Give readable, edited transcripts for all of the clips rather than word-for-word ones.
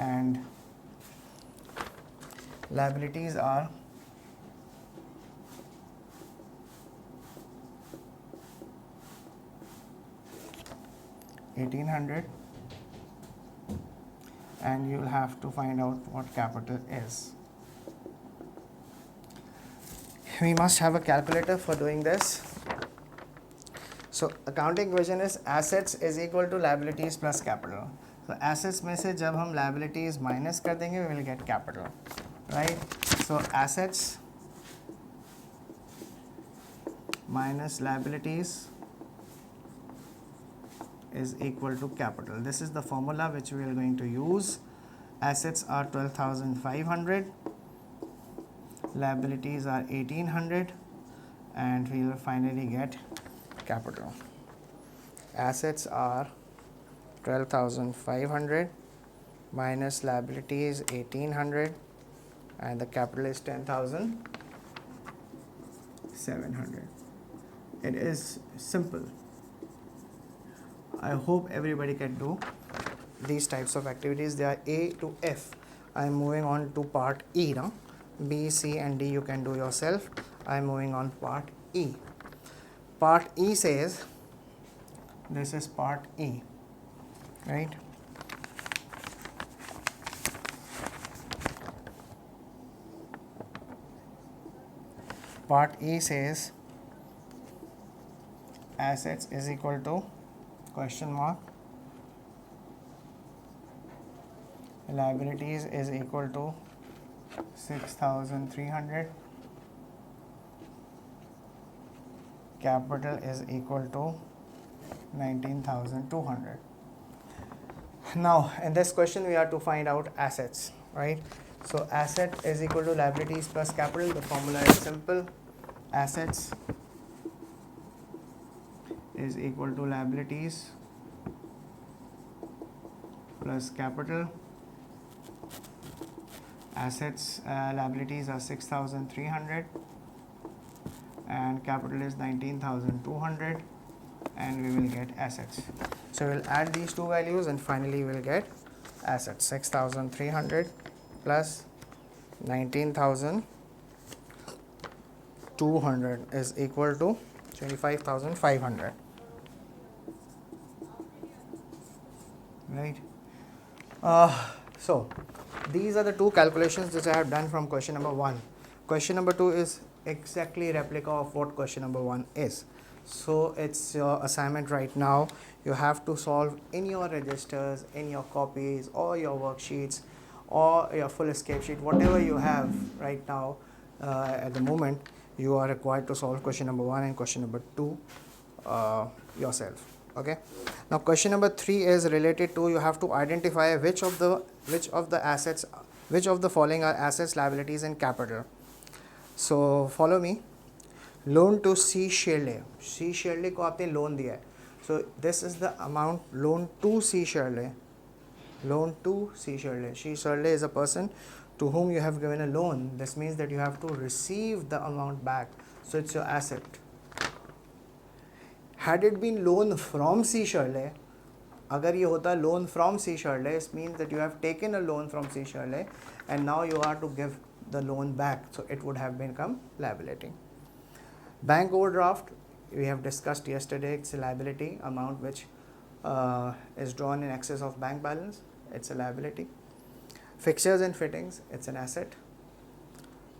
and liabilities are 1800, and you'll have to find out what capital is. We must have a calculator for doing this. So accounting equation is assets is equal to liabilities plus capital. So assets में से जब हम liabilities minus कर देंगे we will get capital, right? So assets minus liabilities is equal to capital. This is the formula which we are going to use. Assets are 12,500, liabilities are 1,800, and we will finally get capital. Assets are 12,500 minus liabilities 1,800, and the capital is 10,700. It is simple. I hope everybody can do these types of activities. They are A to F. I am moving on to part E now. B, C and D you can do yourself. I am moving on part E. Part E says, this is part E, right? Part E says assets is equal to question mark, liabilities is equal to 6,300, capital is equal to 19,200. Now in this question we have to find out assets, right? So asset is equal to liabilities plus capital. The formula is simple. Assets is equal to liabilities plus capital. Assets, liabilities are 6,300 and capital is 19,200, and we will get assets. So we'll add these two values and finally we'll get assets. 6,300 plus 19,200 is equal to 25,500, right? So these are the two calculations which I have done from question number 1. Question number 2 is exactly replica of what question number 1 is. So it's your assignment right now. You have to solve in your registers, in your copies or your worksheets or your full escape sheet, whatever you have right now at the moment. You are required to solve question number 1 and question number 2 yourself. Okay. Now question number 3 is related to, you have to identify which of the following are assets, liabilities and capital. So follow me. Loan to C Shirley. C Shirley को आपने loan दिया है. So this is the amount loan to C Shirley. Loan to C Shirley. C Shirley is a person to whom you have given a loan. This means that you have to receive the amount back. So it's your asset. Had it been loan from C Shirley, अगर ये होता loan from C Shirley, it means that you have taken a loan from C Shirley and now you are to give the loan back. So it would have become liability. Bank overdraft, we have discussed yesterday, it's a liability amount which is drawn in excess of bank balance. It's a liability. Fixtures and fittings, it's an asset.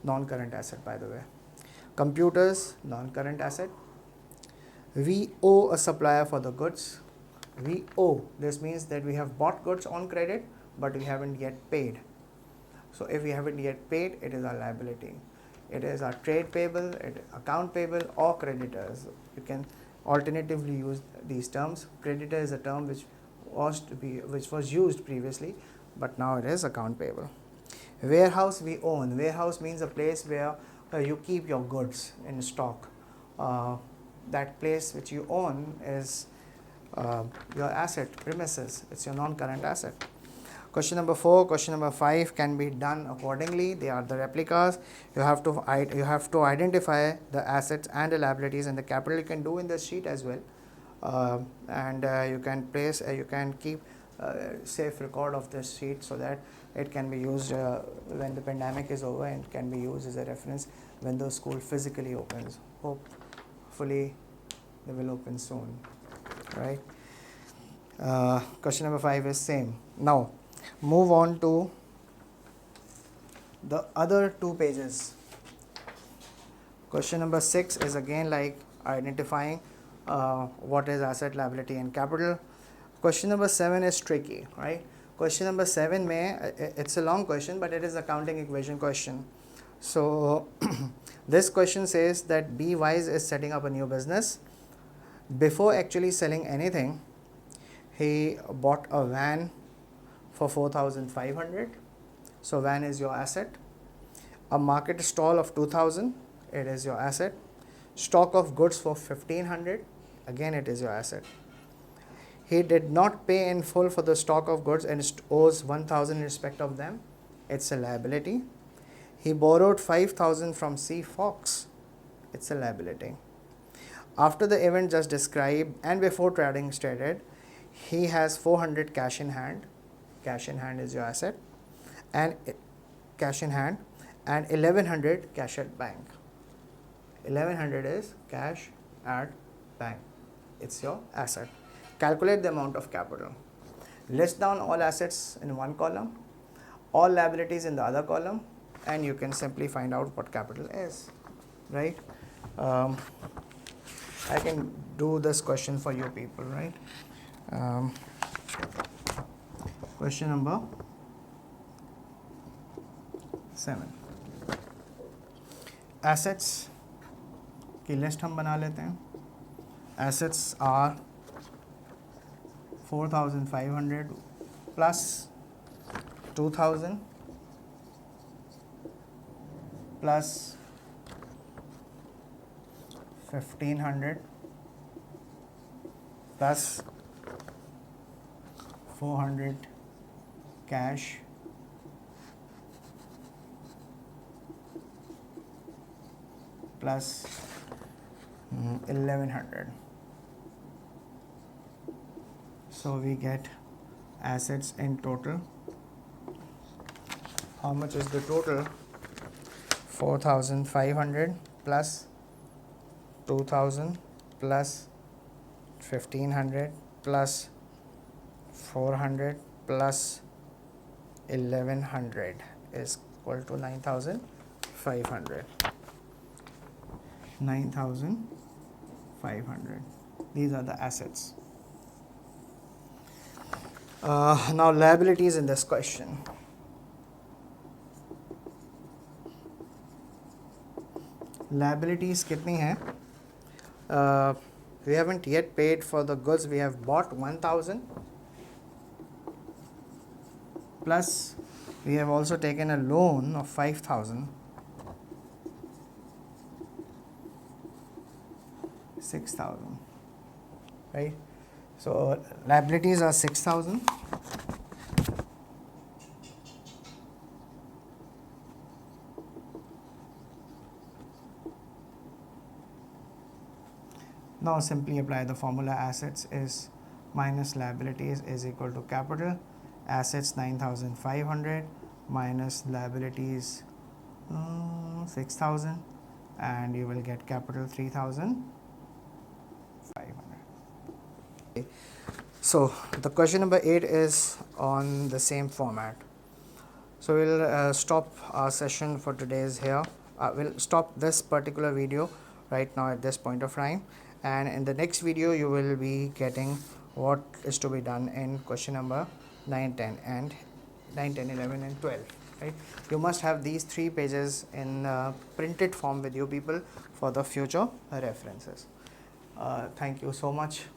Non-current asset, by the way. Computers, non-current asset. We owe a supplier for the goods. We owe, this means that we have bought goods on credit but we haven't yet paid. So if we haven't yet paid, it is our liability. It is our trade payable, account payable or creditors. You can alternatively use these terms. Creditor is a term which was used previously, but now it is account payable. Warehouse we own. Warehouse means a place where you keep your goods in stock. That place which you own is your asset, premises. It's your non-current asset. Question number 4, question number 5 can be done accordingly. They are the replicas. You have to identify the assets and the liabilities and the capital. You can do in the sheet as well, and you can place. You can keep safe record of this sheet so that it can be used when the pandemic is over, and can be used as a reference when the school physically opens. Hopefully they will open soon, right? Question number 5 is same. Now move on to the other 2 pages. Question number 6 is again like identifying what is asset, liability and capital. Question number 7 is tricky, right? Question number 7 it's a long question, but it is accounting equation question. So this question says that B Wise is setting up a new business. Before actually selling anything, he bought a van for 4,500. So van is your asset. A market stall of 2,000, it is your asset. Stock of goods for 1,500, again it is your asset. He did not pay in full for the stock of goods and owes 1,000 in respect of them, it's a liability. He borrowed 5,000 from C Fox, it's a liability. After the event just described and before trading started, he has 400 cash in hand. Cash in hand is your asset, and cash in hand, and 1,100 cash at bank. 1,100 is cash at bank, it's your asset. Calculate the amount of capital. List down all assets in one column, all liabilities in the other column, and you can simply find out what capital is, right? I can do this question for you people, right? Question number 7. Assets की list हम बना लेते हैं. Assets are 4,500 plus 2,000 plus 1,500 plus 400 cash plus 1,100. So we get assets in total. How much is the total? 4,500 plus 2,000 plus 1,500 plus 400 plus 1,100 is equal to 9,500. 9,500. These are the assets. Now liabilities in this question. Liabilities कितनी हैं? We haven't yet paid for the goods. We have bought 1,000 plus we have also taken a loan of 5,000. 6,000, right? So liabilities are 6,000. Now simply apply the formula. Assets is minus liabilities is equal to capital. Assets 9,500 minus liabilities 6,000, and you will get capital 3,500. So the question number 8 is on the same format. So we'll stop our session for today's here. We'll stop this particular video right now at this point of time, and in the next video you will be getting what is to be done in question number 9, 10 and 9, 10, 11 and 12, right? You must have these 3 pages in printed form with you people for the future references. Thank you so much